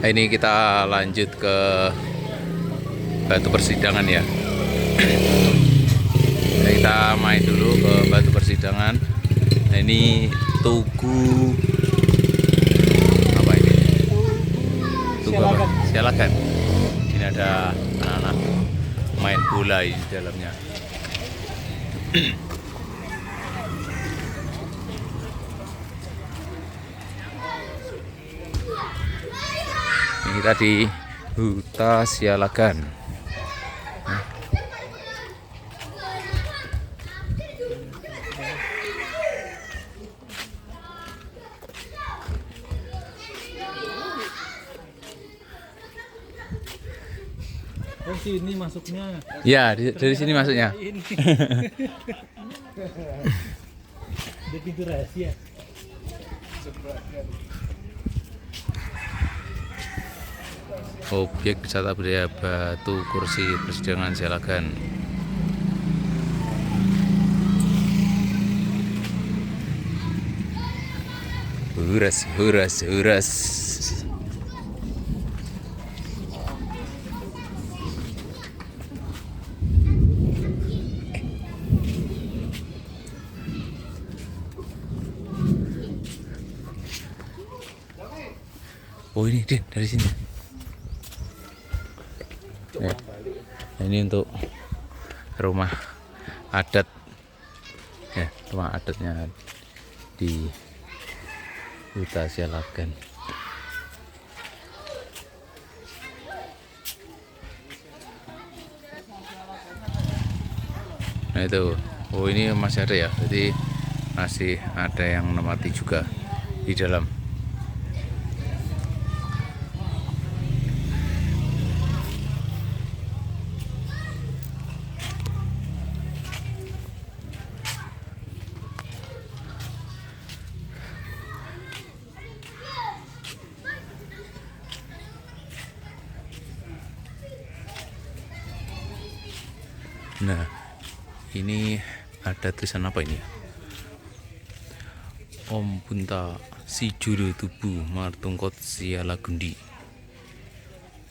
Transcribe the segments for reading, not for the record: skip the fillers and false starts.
Ini kita lanjut ke batu persidangan ya. Nah, kita main dulu ke batu persidangan. Nah, ini tugu apa ini? Tugu apa? Sialagan. Ini ada anak-anak main bola di dalamnya. Ini kita di Huta Sialagan. Oh, sini masuknya. Ya, dari sini masuknya. Ini. Ada pintu rahasia. Objek wisata budaya Batu Kursi Persidangan Sialagan. Huras, huras, huras. Oh ini Din, dari sini. Ya. Ini untuk rumah adat, ya, rumah adatnya di Huta Sialagan. Nah itu, oh ini masih ada ya, jadi masih ada yang menempati juga di dalam. Nah, ini ada tulisan apa ini ya? Om Punta Si Juru Tubuh Martungkot Sialagundi.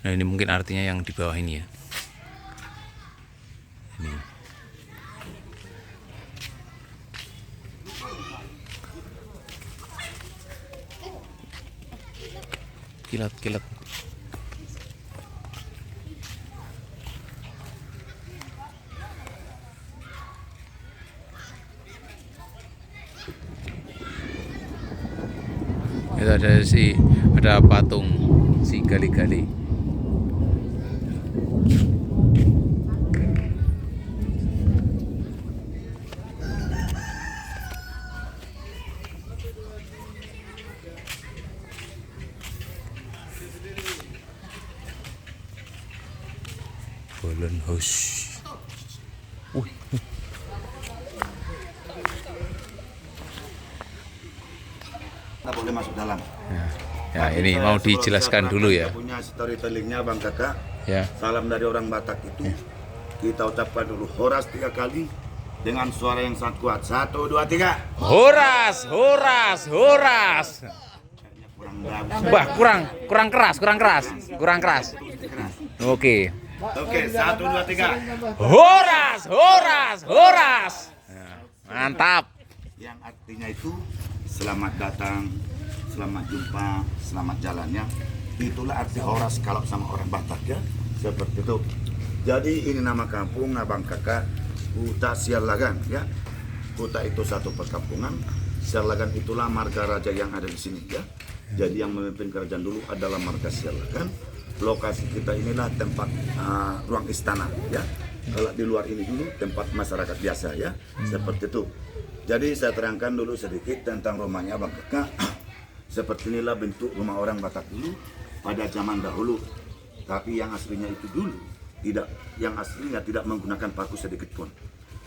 Nah, ini mungkin artinya yang di bawah ini ya. Ini. Kilat-kilat. Itu ada patung si gali-gali. Bolon House. Kita boleh masuk dalam. Ya, ini mau dijelaskan dulu ya. Punya storytellingnya Bang Kakak. Ya. Salam dari orang Batak itu. Kita ucapkan dulu horas 3 kali dengan suara yang sangat kuat. 1, 2, 3. Horas, horas, horas. Kurang bagus. Wah, kurang keras. Oke. Oke, 1, 2, 3. Horas, horas, horas. Mantap. Yang artinya itu selamat datang, selamat jumpa, selamat jalannya. Itulah arti horas kalau sama orang Batak ya. Seperti itu. Jadi ini nama kampung Abang Kakak Huta Sialagan ya. Huta itu satu perkampungan, Sialagan itulah marga raja yang ada di sini ya. Jadi yang memimpin kerajaan dulu adalah marga Sialagan. Lokasi kita inilah tempat ruang istana ya. Kalau di luar ini dulu tempat masyarakat biasa ya. Seperti itu. Jadi saya terangkan dulu sedikit tentang rumahnya Abang Kakak. Seperti inilah bentuk rumah orang Batak dulu pada zaman dahulu. Tapi yang aslinya itu dulu yang aslinya tidak menggunakan paku sedikit pun.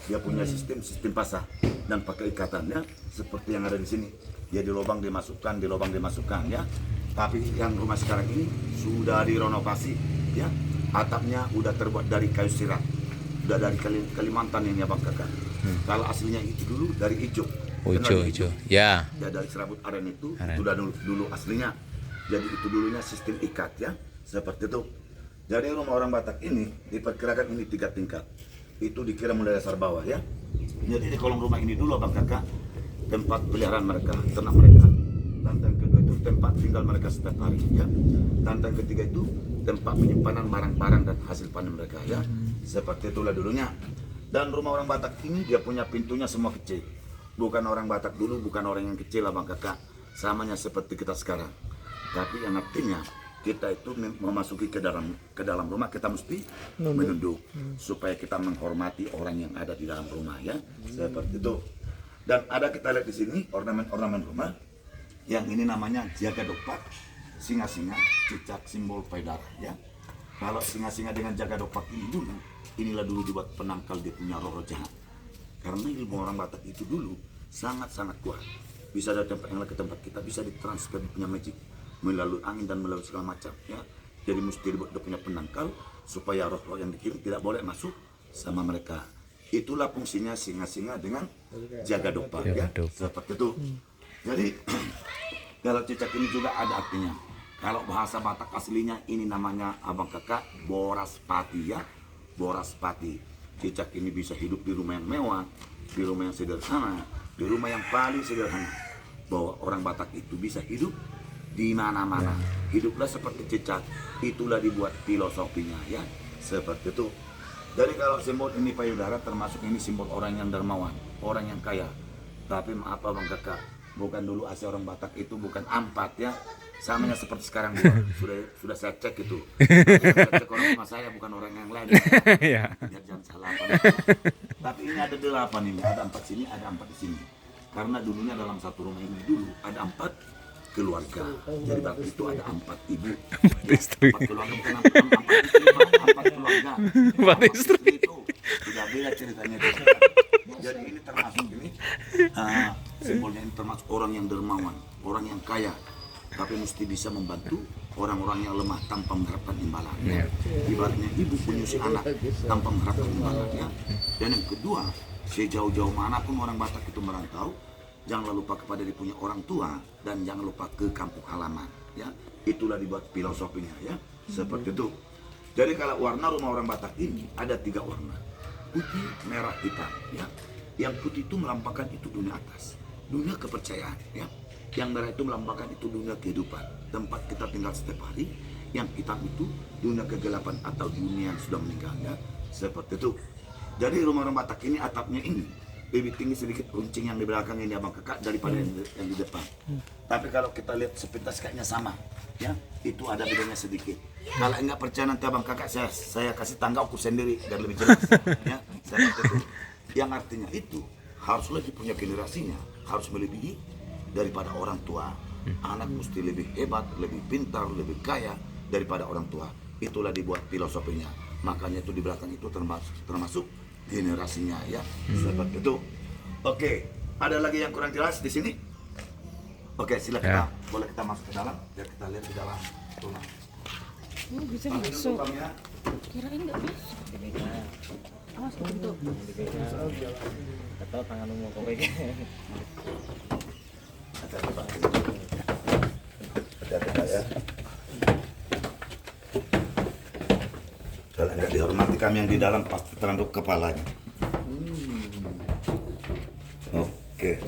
Dia punya sistem pasah dan pakai ikatannya seperti yang ada di sini. Dia di lubang dimasukkan ya. Tapi yang rumah sekarang ini sudah direnovasi ya. Atapnya udah terbuat dari kayu sirat. Udah dari Kalimantan ini Abang Kakak. Kalau aslinya itu dulu dari ijuk. Ijo. Ya. Ya dari serabut aren itu sudah dulu aslinya. Jadi itu dulunya sistem ikat ya, seperti itu. Jadi rumah orang Batak ini diperkirakan ini 3 tingkat. Itu dikira mulai dasar bawah ya. Jadi di kolong rumah ini dulu Bang Kakak, tempat peliharaan mereka, ternak mereka. Lantai kedua itu tempat tinggal mereka setiap hari ya. Lantai ketiga itu tempat penyimpanan barang-barang dan hasil panen mereka ya. Seperti itulah dulunya. Dan rumah orang Batak ini dia punya pintunya semua kecil. Bukan orang Batak dulu, bukan orang yang kecil lah Bang Kakak. Samanya seperti kita sekarang. Tapi yang artinya kita itu memasuki ke dalam rumah kita mesti menunduk supaya kita menghormati orang yang ada di dalam rumah ya. Seperti itu. Dan ada kita lihat di sini ornamen-ornamen rumah yang ini namanya jaga dopak, singa-singa, cicak simbol payudara ya. Kalau singa-singa dengan jaga dopak ini dulu, inilah dulu dibuat penangkal dia punya roh jahat. Karena ilmu orang Batak itu dulu sangat-sangat kuat. Bisa dari tempat yang lain ke tempat kita, bisa ditransfer punya magic melalui angin dan melalui segala macam ya. Jadi mesti dibuat dia punya penangkal supaya roh-roh yang dikirim tidak boleh masuk sama mereka. Itulah fungsinya singa-singa dengan jaga dopak ya. Seperti itu. Jadi kalau cicak ini juga ada artinya. Kalau bahasa Batak aslinya ini namanya Abang Kakak boraspati ya. Boraspati. Cicak ini bisa hidup di rumah yang mewah, di rumah yang sederhana, di rumah yang paling sederhana. Bahwa orang Batak itu bisa hidup di mana-mana. Hiduplah seperti cicak. Itulah dibuat filosofinya ya. Seperti itu. Jadi kalau simbol ini payudara termasuk ini simbol orang yang dermawan, orang yang kaya. Tapi maaf Abang Kakak, bukan dulu asli orang Batak itu bukan ampat ya. Samanya seperti sekarang sudah saya cek itu. Saya cek orang rumah saya bukan orang yang lain. Ya. Biar jangan salah. Tapi ini ada 8 ini, ada 4 sini, ada 4 di sini. Karena dulunya dalam satu rumah ini dulu ada 4 keluarga. Jadi berarti itu ada 4 ibu. 4 istri. 4 keluarga bukan 4 istri, 4 keluarga. 4 istri itu sudah beda ceritanya. Jadi ini termasuk ini simbolnya ini termasuk orang yang dermawan, orang yang kaya. Tapi mesti bisa membantu orang-orang yang lemah tanpa mengharapkan imbalan ya. Ibaratnya ibu menyusui anak tanpa mengharapkan imbalan ya. Dan yang kedua, sejauh-jauh manapun orang Batak itu merantau, jangan lupa kepada dia punya orang tua dan jangan lupa ke kampung halaman ya. Itulah dibuat filosofinya ya. Seperti itu. Jadi kalau warna rumah orang Batak ini ada 3 warna. Putih, merah, hitam ya. Yang putih itu melambangkan itu dunia atas, dunia kepercayaan ya. Yang merah itu melambangkan itu dunia kehidupan, tempat kita tinggal setiap hari. Yang hitam itu dunia kegelapan atau dunia yang sudah meninggal ya. Seperti itu. Jadi rumah orang Batak ini atapnya ini lebih tinggi sedikit runcing yang di belakang ini Abang Kakak daripada yang di depan. Tapi kalau kita lihat sepintas kayaknya sama ya. Itu ada bedanya sedikit. Kalau enggak percaya nanti Abang Kakak saya kasih tangga ukur sendiri dan lebih jelas ya. Seperti itu. Yang artinya itu harus lebih punya generasinya, harus melebihi daripada orang tua. Anak mesti lebih hebat, lebih pintar, lebih kaya daripada orang tua. Itulah dibuat filosofinya. Makanya itu di belakang itu termasuk generasinya ya. Seperti itu. Oke, ada lagi yang kurang jelas di sini? Oke, silakan kita boleh kita masuk ke dalam biar kita lihat di dalam rumah. Oh, bisa masuk. Kirain nggak bisa. Awas untuk. Atau tangan mau kau pegang. Hati-hati ya. Kalau nggak dihormati kami yang di dalam pasti teranduk kepalanya. Oke.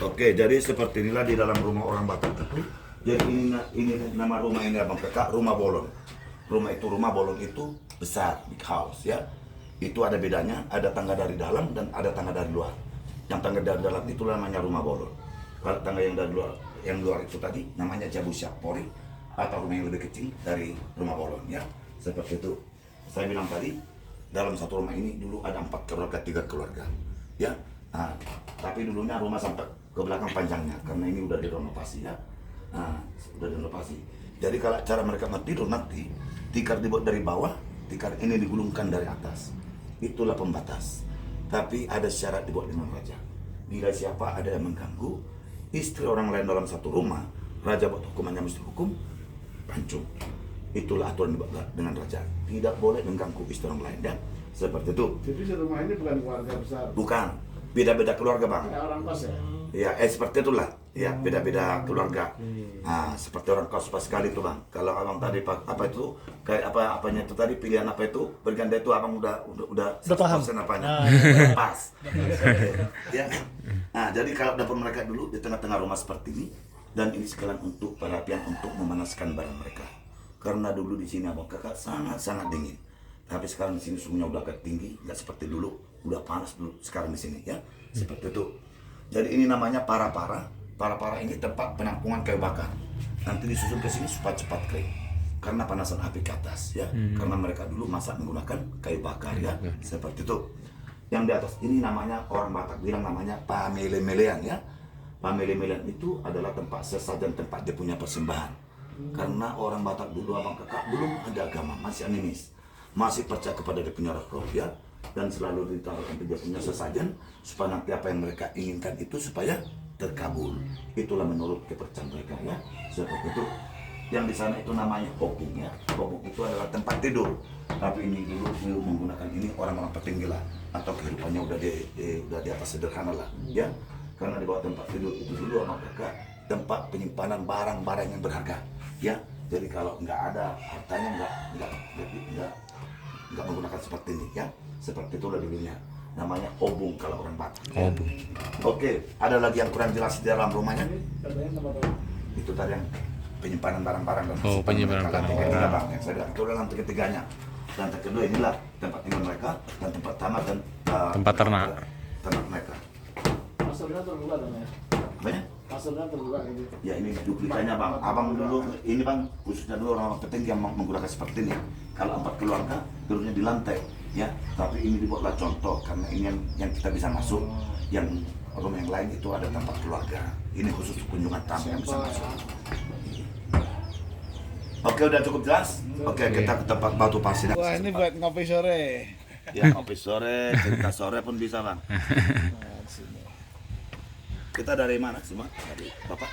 Oke, jadi seperti inilah di dalam rumah orang Batak itu. Jadi ini nama rumah ini Abang Kakak, rumah bolon. Rumah bolon itu besar, big house ya. Itu ada bedanya, ada tangga dari dalam dan ada tangga dari luar. Yang tangga dari dalam itu namanya rumah bolon. Kalau tangga yang dari luar, yang luar itu tadi namanya jabusya pori atau rumah yang lebih kecil dari rumah bolon ya. Seperti itu. Saya bilang tadi dalam satu rumah ini dulu ada 4 keluarga, 3 keluarga ya. Nah, tapi dulunya rumah sampai ke belakang panjangnya karena ini udah direnovasi ya. Nah, udah direnovasi. Jadi kalau cara mereka tidur nanti tikar dibuat dari bawah, tikar ini digulungkan dari atas. Itulah pembatas. Tapi ada syarat dibuat dengan raja. Bila siapa ada yang mengganggu istri orang lain dalam satu rumah, raja buat hukumannya mesti hukum pancung. Itulah aturan dibuat dengan raja. Tidak boleh mengganggu istri orang lain ya. Seperti itu. Jadi di rumah ini bukan keluarga besar. Bukan. beda-beda keluarga bang. Orang kos ya. Ya, seperti itulah. Ya, beda-beda keluarga. Nah, seperti orang kos pas sekali itu bang. Kalau abang tadi apa itu kayak apanya itu tadi pilihan apa itu berganda itu abang udah paham. 100% apanya pas. Ya. Nah, jadi kalau dapur mereka dulu di tengah-tengah rumah seperti ini dan ini sekalian untuk perapian untuk memanaskan barang mereka. Karena dulu di sini abang kakak sangat dingin. Tapi sekarang di sini suhunya udah agak tinggi, nggak seperti dulu, udah panas dulu sekarang di sini ya. Seperti itu. Jadi ini namanya para-para. Para-para ini tempat penampungan kayu bakar. Nanti disusun ke sini supaya cepat kering. Karena panasan api ke atas ya. Karena mereka dulu masak menggunakan kayu bakar ya. Seperti itu. Yang di atas ini namanya orang Batak bilang namanya pamele-melean ya. Pamele-melean itu adalah tempat sesajen, tempat dia punya persembahan. Karena orang Batak dulu abang kakak belum ada agama, masih animis. Masih percaya kepada dia punya roh ya. Dan selalu ditaruhkan dia punya sesajen supaya nanti apa yang mereka inginkan itu supaya terkabul. Itulah menurut kepercayaan mereka ya. Seperti itu. Yang di sana itu namanya obung ya. Obung itu adalah tempat tidur. Tapi ini dulu menggunakan ini orang-orang petinggi lah atau kehidupannya udah di atas sederhana lah ya. Karena di bawah tempat tidur itu dulu sama kakak tempat penyimpanan barang-barang yang berharga ya. Jadi kalau nggak ada hartanya nggak menggunakan seperti ini ya. Seperti itulah dulunya. Namanya obung kalau orang Batak. Obung. Oke, ada lagi yang kurang jelas di dalam rumahnya? Itu tadi yang penyimpanan barang-barang dan Oh, penyimpanan mereka. Lantai barang-barang. ketiga, Bang. Yang saya bilang itu adalah lantai ketiganya. Lantai kedua inilah tempat tinggal mereka dan tempat tamat dan Tempat ternak. ternak mereka. Maksudnya terbuka dong ya. Apanya? Maksudnya terbuka gitu. Ya ini duplikannya bang. Abang dulu ini bang khususnya dulu orang petinggi yang menggunakan seperti ini. Kalau 4 keluarga dulunya di lantai ya. Tapi ini dibuatlah contoh karena ini yang kita bisa masuk. Yang rumah yang lain itu ada tempat keluarga. Ini khusus kunjungan tamu yang bisa masuk. Oke udah cukup jelas. Oke kita ke tempat batu pasir. Wah ini buat ngopi sore. Ya ngopi sore, cerita sore pun bisa bang. Kita dari mana semua? Dari Bapak?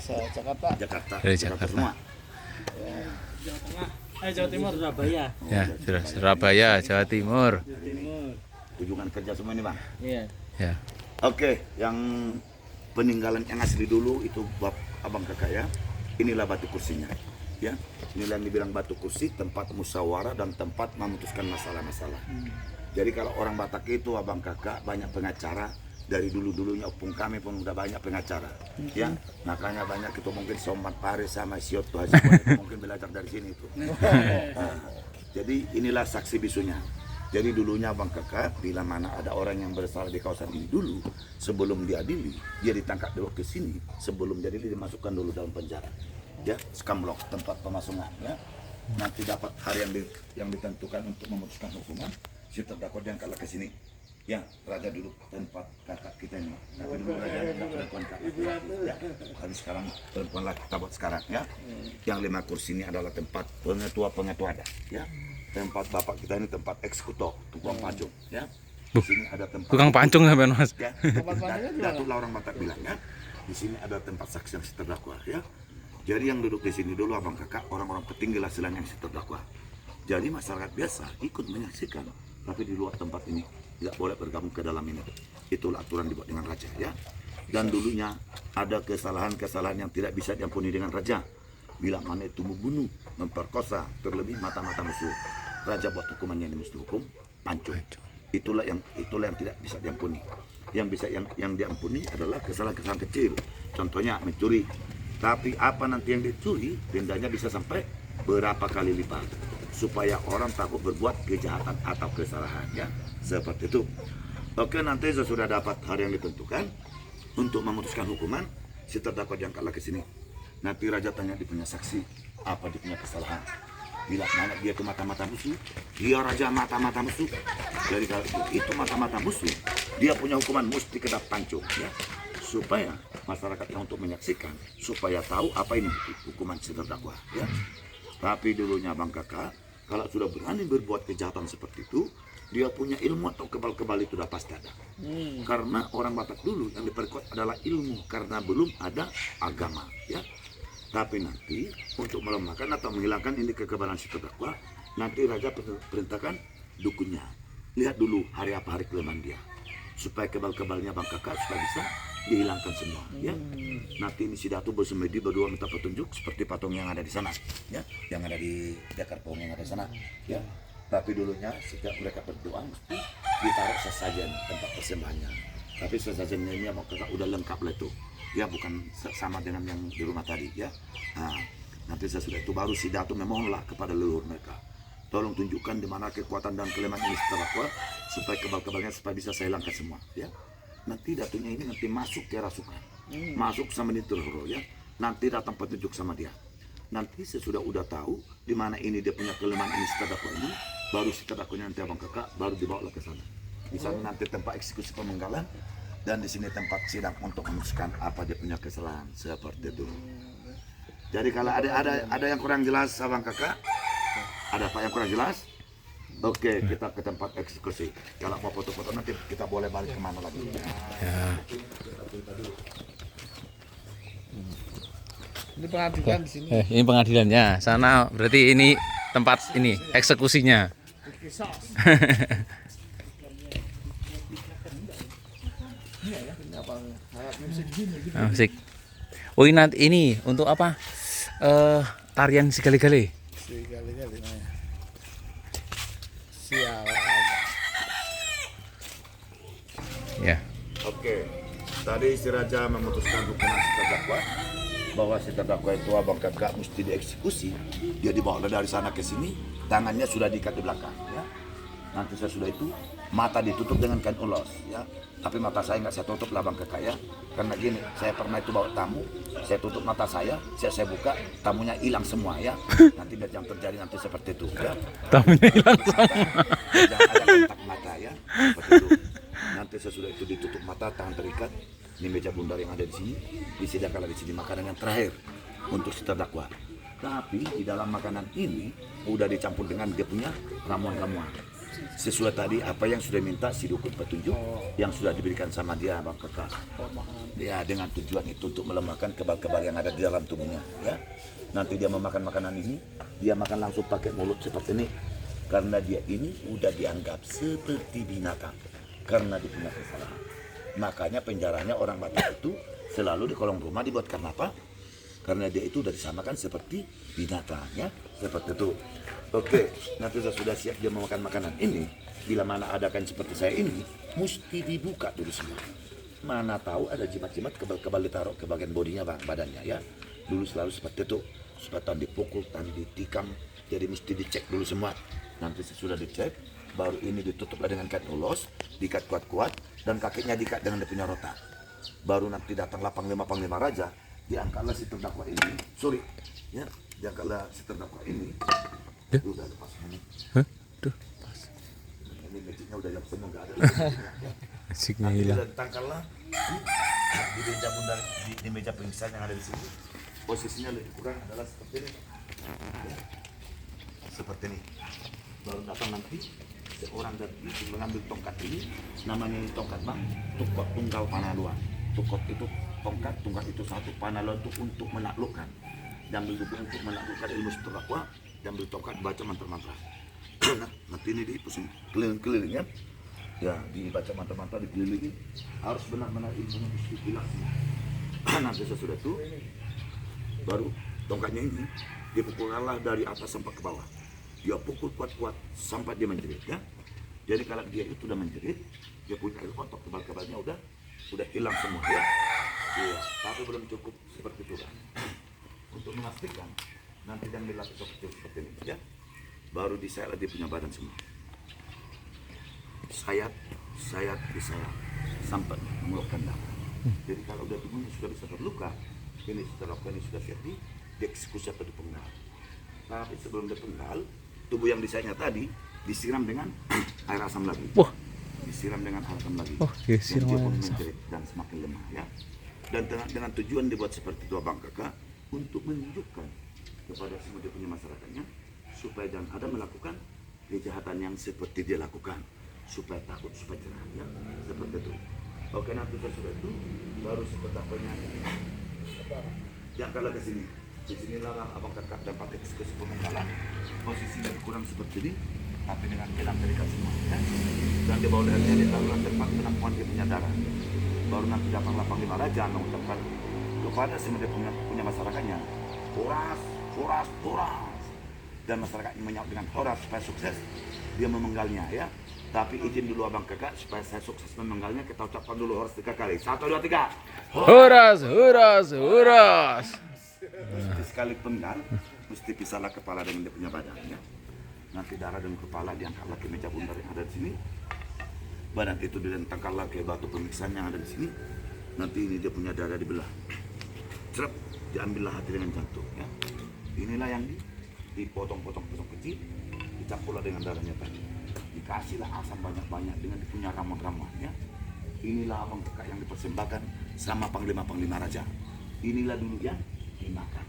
Saya Jakarta. Jakarta. Dari Jakarta. Semua. Jawa Timur. Surabaya. Ya, sudah Surabaya, Jawa Timur. Kunjungan kerja semua ini bang. Iya. Ya. Oke, yang peninggalan yang asli dulu itu abang kakak ya. Inilah batu kursinya, ya. Inilah yang dibilang batu kursi, tempat musyawarah dan tempat memutuskan masalah-masalah. Jadi kalau orang Batak itu abang kakak banyak pengacara. Dari dulu-dulunya opung kami pun udah banyak pengacara, ya. Makanya banyak itu mungkin Somad Paris sama Siot tuh itu mungkin belajar dari sini itu. Jadi inilah saksi bisunya. Jadi dulunya Bang Kakak bila mana ada orang yang bersalah di kawasan ini dulu, sebelum diadili, dia ditangkap dulu ke sini, sebelum diadili dimasukkan dulu dalam penjara. Ya, skamblok tempat pemasungan ya. Nanti dapat hari yang ditentukan untuk memutuskan hukuman, si terdakwa diangkatlah ke sini. Ya, raja dulu tempat kakak kita ini. Tapi dulu raja tidak perempuan kakak. Ya, kan sekarang perempuan lagi kita buat sekarang ya. Yang 5 kursi ini adalah tempat pengetua ada. Ya, tempat bapak kita ini tempat eksekutor, tukang pancung. Ya, di sini ada tempat Tukang pancung sampai mas. Ya, Datuk orang Batak bilang ya. Di sini ada tempat saksi yang si terdakwa ya. Jadi yang duduk di sini dulu abang kakak orang-orang petinggi lah selain yang si terdakwa. Jadi masyarakat biasa ikut menyaksikan, tapi di luar tempat ini tidak boleh bergabung ke dalam ini. Itulah aturan dibuat dengan raja ya. Dan dulunya ada kesalahan-kesalahan yang tidak bisa diampuni dengan raja. Bila mana itu membunuh, memperkosa, terlebih mata-mata musuh. Raja buat hukumannya ini mesti hukum pancung. Itulah yang tidak bisa diampuni. Yang bisa yang diampuni adalah kesalahan-kesalahan kecil. Contohnya mencuri. Tapi apa nanti yang dicuri, dendanya bisa sampai berapa kali lipat. Supaya orang takut berbuat kejahatan atau kesalahan ya. Seperti itu. Oke, nanti sesudah dapat hari yang ditentukan untuk memutuskan hukuman, si terdakwa diangkatlah ke sini. Nanti raja tanya dia punya saksi apa dia punya kesalahan. Bila mana dia ke mata-mata musuh, dia raja mata-mata musuh. Jadi kalau itu mata-mata musuh, dia punya hukuman mesti kena pancung ya. Supaya masyarakat yang untuk menyaksikan supaya tahu apa ini hukuman si terdakwa ya. Tapi dulunya Bang Kakak kalau sudah berani berbuat kejahatan seperti itu, dia punya ilmu atau kebal-kebal itu sudah pasti ada. Karena orang Batak dulu yang diperkuat adalah ilmu karena belum ada agama ya. Tapi nanti untuk melemahkan atau menghilangkan ini kekebalan si terdakwa, nanti raja perintahkan dukunnya. Lihat dulu hari apa hari kelemahan dia. supaya kebal-kebalnya Bang Kakak supaya bisa dihilangkan semua ya. Nanti ini si Datu bersemedi berdua minta petunjuk seperti patung yang ada di sana ya, yang ada di Jakarta yang ada di sana ya. Tapi dulunya setiap mereka berdoa mesti ditaruh sesajen tempat persembahannya. Tapi sesajennya ini Bang Kakak udah lengkap lah itu ya, bukan sama dengan yang di rumah tadi ya. Nah, nanti sesudah itu baru si Datu memohonlah kepada leluhur mereka, tolong tunjukkan di mana kekuatan dan kelemahan ini terdakwa supaya kebal-kebalnya supaya bisa saya hilangkan semua ya. Nanti Datunya ini nanti masuk ke rasukan, masuk sama Nitiroro ya. Nanti datang petunjuk sama dia. Nanti sesudah udah tahu di mana ini dia punya kelemahan ini terdakwa ini, baru si terdakwanya nanti Abang Kakak baru dibawa ke sana. Di sana nanti tempat eksekusi pemenggalan, dan di sini tempat sidang untuk memutuskan apa dia punya kesalahan seperti itu. Jadi kalau ada yang kurang jelas Abang Kakak, ada apa yang kurang jelas? Oke, kita ke tempat eksekusi. Kalau mau foto-foto nanti kita boleh balik kemana lagi. Ya. Ini pengadilan di sini. Ini pengadilannya. Sana berarti ini tempat ini eksekusinya. Musik. Oh ini nanti ini untuk apa? Tarian Sigale-gale. Sekali-kali. Sial. Ya. Oke, tadi si Raja memutuskan hukuman si terdakwa bahwa si terdakwa itu Abang Kakak mesti dieksekusi. Dia dibawa dari sana ke sini, tangannya sudah diikat di belakang ya. Nanti sesudah itu mata ditutup dengan kain ulos ya. Tapi mata saya nggak saya tutup lah Bang Kakak ya. Karena gini, saya pernah itu bawa tamu, saya tutup mata saya buka, tamunya hilang semua ya. Nanti biar yang terjadi nanti seperti itu ya. Tamunya hilang semua. Jangan ada kontak mata ya. Seperti itu. Nanti sesudah itu ditutup mata, tangan terikat. Ini meja bundar yang ada di sini. Disediakan di sini makanan yang terakhir untuk si terdakwa. Tapi di dalam makanan ini udah dicampur dengan dia punya ramuan-ramuan. Sesuai tadi apa yang sudah minta si dukun petunjuk yang sudah diberikan sama dia Bang Kakak. Ya dengan tujuan itu untuk melemahkan kebal-kebal yang ada di dalam tubuhnya ya. Nanti dia memakan makanan ini, dia makan langsung pakai mulut seperti ini. Karena dia ini udah dianggap seperti binatang karena dia punya kesalahan. Makanya penjaranya orang Batak itu selalu di kolong rumah dibuatkan apa? Karena dia itu udah disamakan seperti binatang ya, seperti itu. Oke, nanti sudah siap dia memakan makanan ini. Bila mana adakan seperti saya ini, mesti dibuka dulu semua. Mana tahu ada jimat-jimat kebal-kebal ditaruh ke bagian bodinya badannya ya. Dulu selalu seperti itu. Supaya tan dipukul, tan ditikam. Jadi mesti dicek dulu semua. Nanti sesudah dicek, baru ini ditutup dengan kain ulos, diikat kuat-kuat, dan kakinya diikat dengan dia punya rotan. Baru nanti datanglah panglima raja, diangkatlah si terdakwa ini. Ya, diangkatlah si terdakwa ini. Udah lepas ini. Hah? Tuh, pas. Ini magicnya udah yang semua nggak ada. Musiknya Nanti hilang. udah ditangkallah di meja bundar di meja pengisian yang ada di sini. Posisinya lebih kurang adalah seperti ini. Ya. Seperti ini. Baru datang nanti seorang dari itu mengambil tongkat ini, namanya tongkat bang, tukok tunggal panaluan. Tukok itu tongkat, tunggal itu satu, panaluan itu untuk menaklukkan. Diambil buku untuk menaklukkan ilmu terdakwa, diambil tongkat baca mantra-mantra. Nah, nanti ini dipusing keliling-keliling ya. Ya, dibaca mantra-mantra dikelilingi, harus benar-benar ilmunya mesti hilang. Nanti sesudah itu baru tongkatnya ini dipukulkanlah dari atas sampai ke bawah. Dia pukul kuat-kuat sampai dia menjerit ya. Jadi kalau dia itu sudah menjerit, dia punya air otot kebal-kebalnya udah hilang semua ya. Iya, tapi belum cukup seperti itu kan. Untuk memastikan nanti yang dilakukan seperti ini ya. Baru disayat dia punya badan semua. Sayat disayat sampai mengeluarkan darah. Jadi kalau udah tubuhnya sudah bisa terluka, ini setelah ini sudah siap dieksekusi atau dipenggal. Tapi sebelum dipenggal, tubuh yang disayatnya tadi disiram dengan air asam lagi. Wah. Disiram dengan air asam lagi. Oh, disiram dan dia air pun asam. menjerit dan semakin lemah ya. Dan dengan tujuan dibuat seperti itu Abang Kakak untuk menunjukkan kepada semua dia punya masyarakatnya supaya jangan ada melakukan kejahatan yang seperti dia lakukan, supaya takut, supaya jerah ya, seperti itu. Oke, nanti sesudah itu baru seperti apanya yang kalau ke sini. Di sinilah Abang Kakak dapat eksekusi pemenggalan. Posisinya kurang seperti ini. tapi dengan kita terikat semua. Ya? Dan di bawah lehernya ditaruhlah tempat penampungan dia punya darah. Baru nanti datang 85 raja mengucapkan kepada semua dia punya masyarakatnya, Horas, Horas, Horas. Dan masyarakat menyambut dengan Horas supaya sukses dia memenggalnya ya. Tapi izin dulu abang kakak supaya saya sukses memenggalnya, kita ucapkan dulu Horas 3 kali. 1, 2, 3. Horas, Horas, Horas. Mesti sekali penggal, mesti pisahlah kepala dengan dia punya badan ya. Nanti darah dan kepala diangkatlah ke meja bundar yang ada di sini. Badan itu dilentangkanlah ke batu pemiksaan yang ada di sini. Nanti ini dia punya darah dibelah. Cerap, diambillah hati dengan jantung ya. Inilah yang dipotong-potong kecil, dicampurlah dengan darahnya tadi. Dikasihlah asam banyak-banyak dengan punya ramuan-ramuannya. Inilah abang kakak yang dipersembahkan sama panglima-panglima raja. Inilah dulu yang dimakan.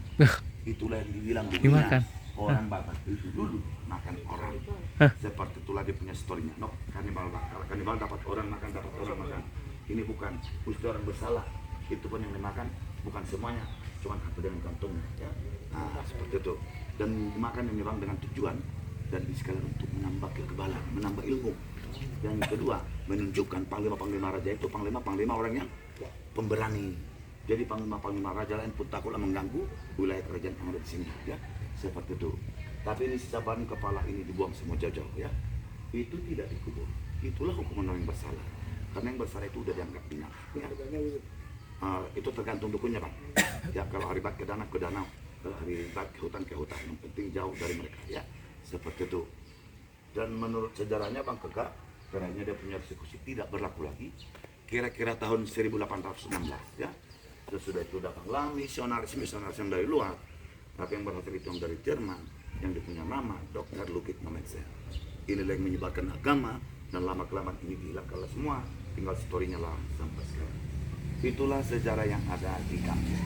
Itulah yang dibilang dulunya Dimakan. orang Batak itu dulu makan orang. Seperti itulah dia punya storynya. No, kanibal. Kalau kanibal dapat orang makan, dapat orang makan. Ini bukan mesti orang bersalah. Itu pun yang dimakan bukan semuanya, cuma hati dengan kantongnya. Ya. Nah, seperti itu. Dan dimakan yang memang dengan tujuan dan sekalian untuk menambah kekebalan, menambah ilmu. Dan yang kedua, menunjukkan panglima-panglima raja itu panglima-panglima orang yang pemberani. Jadi panglima-panglima raja lain pun takutlah mengganggu wilayah kerajaan yang ada di sini, ya seperti itu. Tapi ini sisa bahan kepala ini dibuang semua jauh-jauh, ya. Itu tidak dikubur. Itulah hukuman orang yang bersalah. Karena yang bersalah itu udah dianggap bina. Ya. Itu tergantung dukunnya, Bang. Ya kalau hari bat ke danau, kalau hari bat ke hutan, yang penting jauh dari mereka, ya seperti itu. Dan menurut sejarahnya Bang Keka, karena dia punya eksekusi tidak berlaku lagi. Kira-kira tahun 1816, ya. Sesudah itu datanglah misionaris yang dari luar, tapi yang berhasil itu yang dari Jerman, yang dipunya nama Dr. Ludwig Nomensen. Inilah yang menyebarkan agama dan lama-kelamaan ini dihilangkanlah semua, tinggal storynya lah sampai sekarang. Itulah sejarah yang ada di kampung.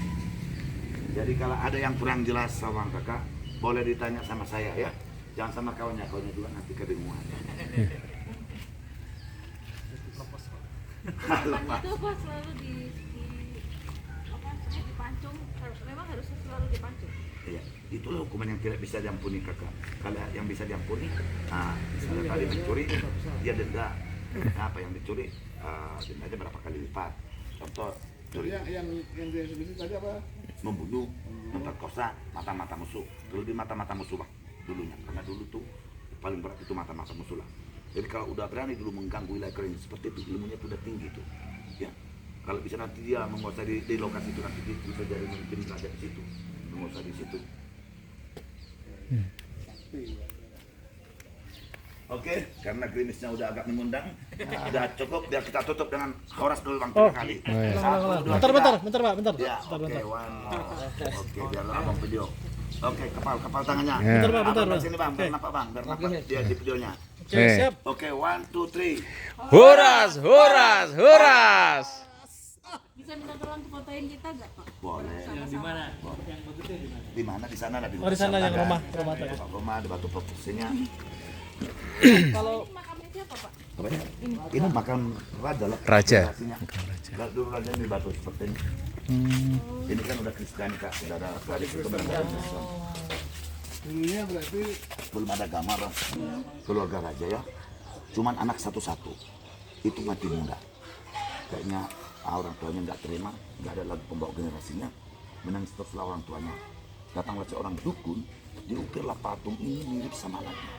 Jadi kalau ada yang kurang jelas sama kakak, boleh ditanya sama saya ya, jangan sama kawannya juga nanti kebingungan. Itu apa selalu dipancung, memang harus selalu dipancung. Iya, itulah hukuman yang tidak bisa diampuni kakak. Kalau yang bisa diampuni, misalnya tadi mencuri, dia denda. Apa yang dicuri, dendanya berapa kali lipat. Contoh, curi. Yang dia sebut tadi apa? Membunuh, memperkosa, mata-mata musuh. Dulu di mata-mata musuh Bang, dulunya. Karena dulu tuh paling berat itu mata-mata musuh lah. Jadi kalau udah berani dulu mengganggu wilayah kering seperti itu, ilmunya tuh udah tinggi tuh. Ya, kalau bisa nanti dia menguasai di lokasi itu nanti dia bisa jadi mungkin ada di situ, menguasai di situ. Oke, karena gerimisnya udah agak mengundang, udah cukup biar kita tutup dengan Horas dulu Bang kali. Bentar Pak, bentar. Ya, oke, oke, biarlah abang video. Oke, kepal tangannya. Bentar, Pak, bentar, Abang Pak. sini Bang, biar nampak Bang, biar nampak dia di videonya. Oke, siap. Oke, 1, 2, 3. Horas, Horas, Horas. Bisa minta tolong fotoin kita nggak Pak? Boleh. Di mana? Di mana? Di sana ada di Oh, di sana yang rumah tadi. Rumah ada batu proporsinya. Kalau Makamnya siapa Pak? Apa ya? Ini makam raja lah. Raja. Kalau dulu raja di batu seperti ini. Ini kan udah Kristen Kak, sudah ada tradisi kebenaran Kristen. dulunya berarti Belum ada gambar keluarga raja ya. Cuman anak satu-satu. Itu mati muda. Kayaknya orang tuanya nggak terima, nggak ada lagi pembawa generasinya. Menangis teruslah orang tuanya. Datanglah seorang dukun, diukirlah patung ini mirip sama anaknya.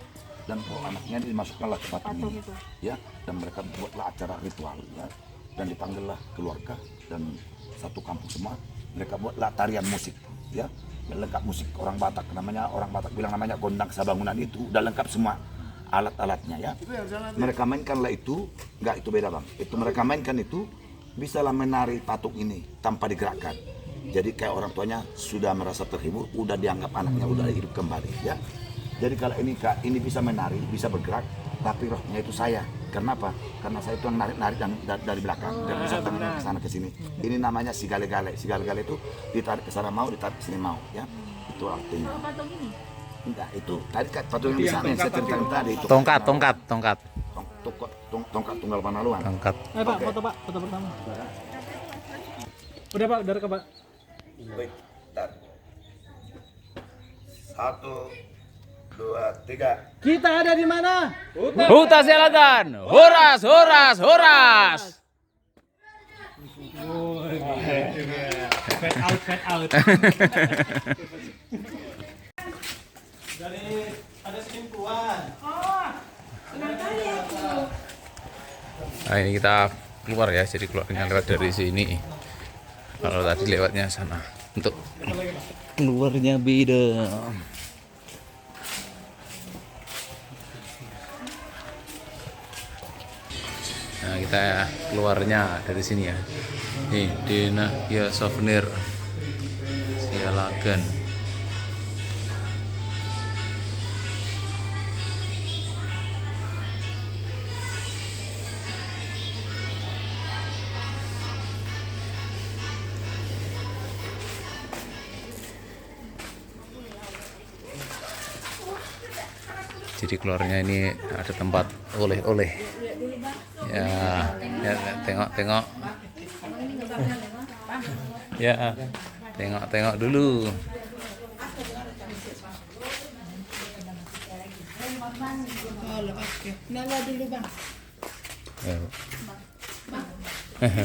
Dan kalau anaknya dimasukkanlah ke patung ini, ya. Dan mereka buatlah acara ritual, ya. Dan dipanggillah keluarga dan satu kampung semua. Mereka buatlah tarian musik, ya. Lengkap musik orang Batak, orang Batak bilang namanya gondang sabangunan itu. Udah lengkap semua alat-alatnya, ya. Mereka mainkanlah itu, nggak itu beda Bang. Itu mereka mainkan itu, bisalah menari patung ini tanpa digerakkan. Jadi kayak orang tuanya sudah merasa terhibur, udah dianggap anaknya udah hidup kembali, ya. Jadi kalau ini bisa menari, bisa bergerak, tapi rohnya itu saya. Kenapa? Karena saya itu yang narik dari belakang dan bisa tangannya ke sana ke sini. Ini namanya sigale-gale. Sigale-gale itu ditarik ke sana mau, ditarik ke sini mau, ya. Itu artinya. Kalau patung ini? Enggak, itu tadi kan patung yang di sana yang saya ceritakan tadi itu. Tongkat. Tongkat tunggal panaluan. Tongkat. Pak, foto Pak, foto pertama. Udah Pak, udah rekam Pak. Baik, tar. 1, 2, 3. Kita ada di mana? Huta Selatan. Horas, horas, horas. Fade out, fade out. Dari ada selingkuhan. Nah ini kita keluar ya, jadi keluarnya lewat dari sini. Kalau tadi lewatnya sana. Untuk keluarnya beda. Nah kita keluarnya dari sini ya. Nih Dena ya souvenir Sialagan. Jadi keluarnya ini ada tempat oleh-oleh. Ya, ya tengok-tengok. Ya, tengok-tengok dulu. Nala dulu bang. Ya.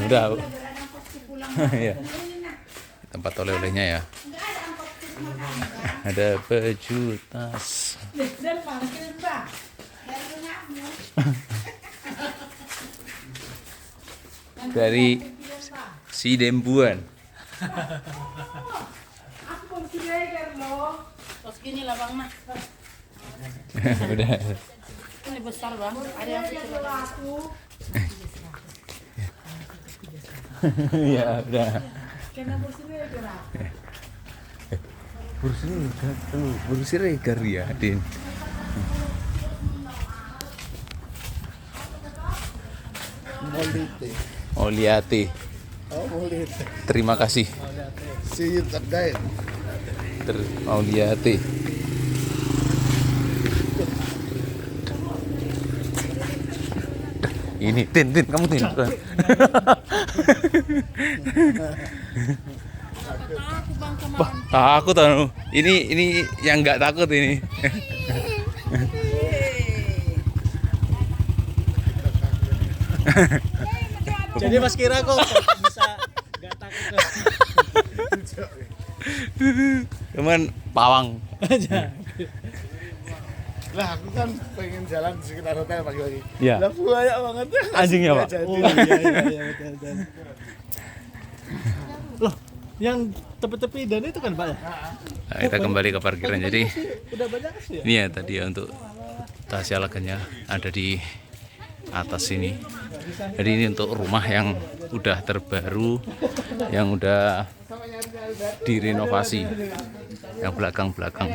Udah. Bu. Ya. Tempat oleh-olehnya ya. Ada baju tas. Dari si Dembuan. Terus gini lah bang nah. Udah. Ini besar bang. Ada yang kecil. Ya udah. Kursi regar ya, Din. Oliati. Terima kasih. See you today. Oliati. Ini Tin, kamu Tin. Aku bang sama. Aku tahu. Ini yang nggak takut ini. Jadi Mas Kira kok bisa nggak takut? Cuman pawang. Lah aku kan pengen jalan di sekitar hotel pagi-pagi. Iya. Lah banyak banget. Anjingnya, Pak. Oh iya betul. Loh, yang tepi-tepi dan itu kan Pak ya? Nah, kita kembali ke parkiran. Jadi Udah banyak sih ya? ini ya tadi ya untuk Sialagannya ada di atas sini. Jadi ini untuk rumah yang udah terbaru, yang udah direnovasi, yang belakang-belakang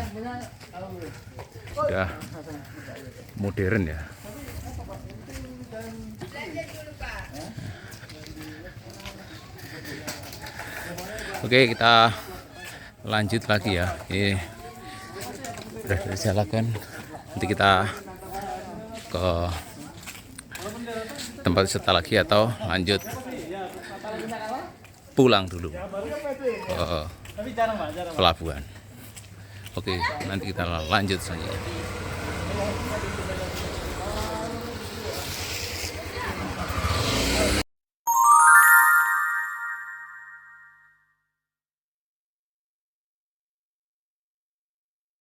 udah modern ya. Oke, kita lanjut lagi ya. Ini udah dari Sialagan. Nanti kita ke tempat wisata lagi atau lanjut pulang dulu ke pelabuhan. Oke, nanti kita lanjut saja.